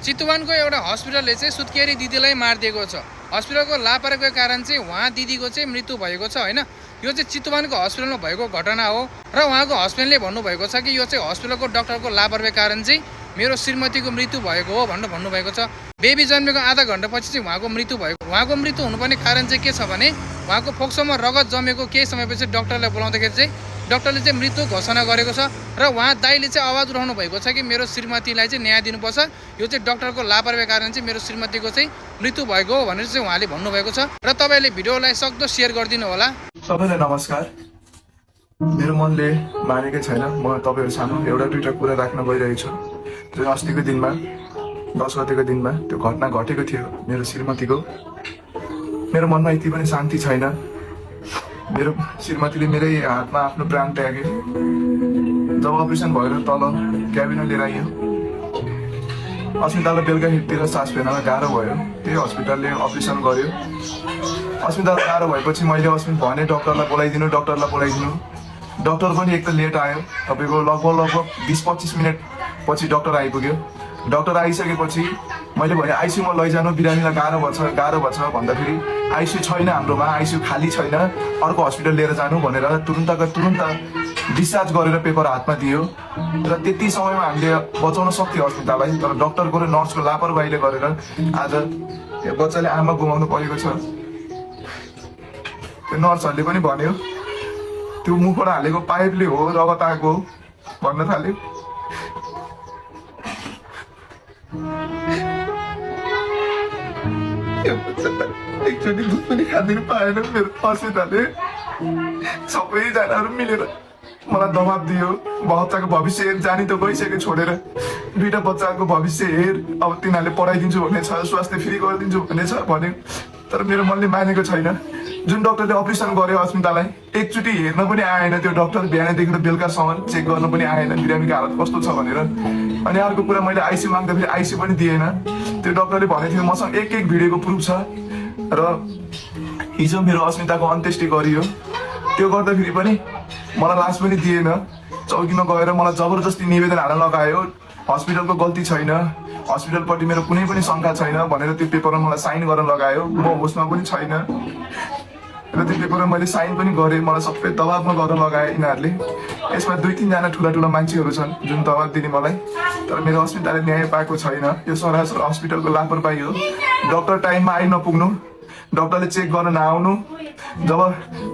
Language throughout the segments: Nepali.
चितवनको एउटा हस्पिटलले चाहिँ सुत्केरी दिदीलाई मारिदिएको छ। हस्पिटलको लापरवाहीको कारण चाहिँ उहाँ दिदीको चाहिँ मृत्यु भएको छ हैन। यो चाहिँ चितवनको हस्पिटलमा भएको घटना हो र उहाँको हस्बेन्डले भन्नुभएको छ कि यो चाहिँ हस्पिटलको डाक्टरको लापरवाही कारण चाहिँ मेरो श्रीमतीको मृत्यु भएको हो भनेर भन्नुभएको छ। बेबी जन्मेको आधा घण्टा पछि चाहिँ उहाँको मृत्यु भएको। उहाँको मृत्यु हुनुपर्ने कारण चाहिँ के छ भने उहाँको फोक्सोमा रगत जमेको केही समयपछि डाक्टरलाई बोलाउँदाखेरि चाहिँ डाक्टरले चाहिँ मृत्यु घोषणा गरेको छ र उहाँ दाइले चाहिँ आवाज उठाउनु भएको छ कि मेरो श्रीमतीलाई चाहिँ न्याय दिनुपर्छ, यो चाहिँ डाक्टरको लापरवाही कारण चाहिँ मेरो श्रीमतीको चाहिँ मृत्यु भएको हो भनेर चाहिँ उहाँले भन्नुभएको छ र तपाईँले भिडियोलाई सक्दो सेयर गरिदिनु होला। सबैलाई नमस्कार। मेरो मनले मानेकै छैन, म तपाईँहरू सामु एउटा दुईटा कुरा राख्न गइरहेको छु। जो अस्तिको दिनमा 10 गतेको दिनमा त्यो घटना घटेको थियो मेरो श्रीमतीको। मेरो मनमा यति पनि शान्ति छैन। मेरो श्रीमतीले मेरै हातमा आफ्नो प्राण त्यागे। जब अपरेसन भएर तल क्याबिनमा लिएर आइयो, अस्पतालमा बेलुकातिर सास फेर्नमा गाह्रो भयो। त्यही हस्पिटलले अपरेसन गर्यो। अस्पताल गाह्रो भएपछि मैले भने डक्टरलाई बोलाइदिनु। डक्टर पनि एक त लेट आयो, तपाईँको लगभग 20-25 मिनट पछि डक्टर आइपुग्यो। डक्टर आइसकेपछि मैले भने आइसियूमा लैजानु, बिरामीलाई गाह्रो भएछ भन्दाखेरि आइसियू छैन हाम्रोमा, आइसियू खाली छैन, अर्को हस्पिटल लिएर जानु भनेर तुरुन्त डिस्चार्ज गरेर पेपर हातमा दियो। र त्यति समयमा हामीले बचाउन सक्थ्यो अस्पताललाई, तर डक्टरको र नर्सको लापरवाहीले गरेर आज यो बच्चाले आमा गुमाउनु परेको छ। त्यो नर्सहरूले पनि भन्यो त्यो मुखबाट हालेको पाइपले हो, रगत आएको भन्न थाल्यो। एकचोटि दुध पनि खाँदिनु पाएन मेरो अस्पतालले। सबैजनाहरू मिलेर मलाई दबाब दियो, बच्चाको भविष्य हेर, जानी त गइसक्यो छोडेर, दुईटा बच्चाको भविष्य हेर, अब तिनीहरूले पढाइदिन्छु भन्ने छ, स्वास्थ्य फ्री गरिदिन्छु भन्ने छ भन्यो। तर मेरो मनले मानेको छैन। जुन डक्टरले अपरेसन गर्यो अस्पताललाई, एकचोटि हेर्न पनि आएन त्यो डक्टर, बिहानदेखि बेलुकासम्म चेक गर्न पनि आएन बिरामीको हालत कस्तो छ भनेर। अनि अर्को कुरा, मैले आइसियू माग्दाखेरि आइसियू पनि दिएन। त्यो डक्टरले भनेको थियो मसँग एक भिडियोको प्रुफ छ। र हिजो मेरो अस्मिताको अन्त्येष्टि गरियो, त्यो गर्दाखेरि पनि मलाई लास पनि दिएन। चौकीमा गएर मलाई जबरजस्ती निवेदन हाल्न लगायो। हस्पिटलको गल्ती छैन, हस्पिटलपट्टि मेरो कुनै पनि शङ्का छैन भनेर त्यो पेपरमा मलाई साइन गर्न लगायो। म होसमा पनि छैन र त्यो पेपरमा मैले साइन पनि गरेँ। मलाई सबै दबाबमा गर्न लगाए यिनीहरूले। यसमा 2-3 ठुला मान्छेहरू छन् जुन दबाब दिने मलाई। तर मेरो अस्पतालले न्याय पाएको छैन। यो सरासर हस्पिटलको लापरवाही हो। डक्टर टाइममा आइ नपुग्नु, डक्टरले चेक गर्न नआउनु, जब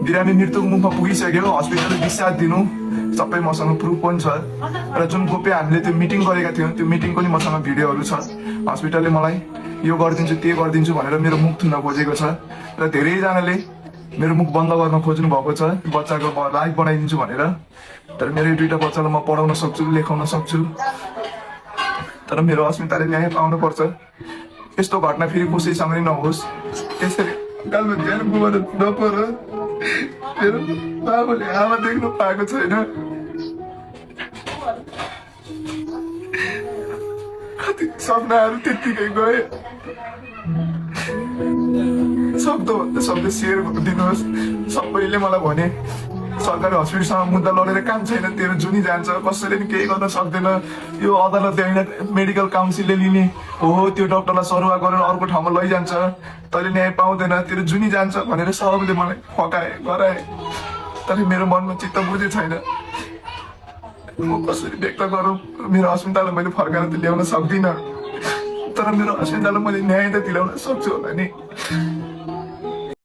बिरामी मृत्युको मुखमा पुगिसक्यो हस्पिटलले डिस्चार्ज दिनु, सबै मसँग प्रुफ पनि छ। र जुन गोप्य हामीले त्यो मिटिङ गरेका थियौँ, त्यो मिटिङको नि मसँग भिडियोहरू छ। हस्पिटलले मलाई यो गरिदिन्छु त्यो गरिदिन्छु भनेर मेरो मुख थुन्न खोजेको छ र धेरैजनाले मेरो मुख बन्द गर्न खोज्नु भएको छ, बच्चाको लाइफ बनाइदिन्छु भनेर। तर मेरो यो दुईटा बच्चालाई म पढाउन सक्छु, लेखाउन सक्छु, तर मेरो अस्मिताले न्याय पाउनुपर्छ। यस्तो घटना फेरि कसैसँग नै नहोस्। त्यसरी कालमा ध्यान गुमाउन नपर। मेरो बाबुले आमा देख्नु पाएको छैन। कति सपनाहरू त्यत्तिकै गए। सक्दो सेयर दिनुहोस्। सबैले मलाई भने सरकारी हस्पिटलसँग मुद्दा लडेर काम छैन, तेरो जुनी जान्छ, कसैले पनि केही गर्न सक्दैन, यो अदालत मेडिकल काउन्सिलले लिने हो, त्यो डक्टरलाई सरुवा गरेर अर्को ठाउँमा लैजान्छ, तैँले न्याय पाउँदैन, तेरो जुनी जान्छ भनेर सबैले मलाई फकाए गराए। तर मेरो मनमा चित्त बुझे छैन। म कसरी व्यक्त गरौँ? मेरो अस्पताललाई मैले फर्काएर त ल्याउन सक्दिनँ, तर मेरो अस्पताललाई मैले न्याय त दिलाउन सक्छु होला नि।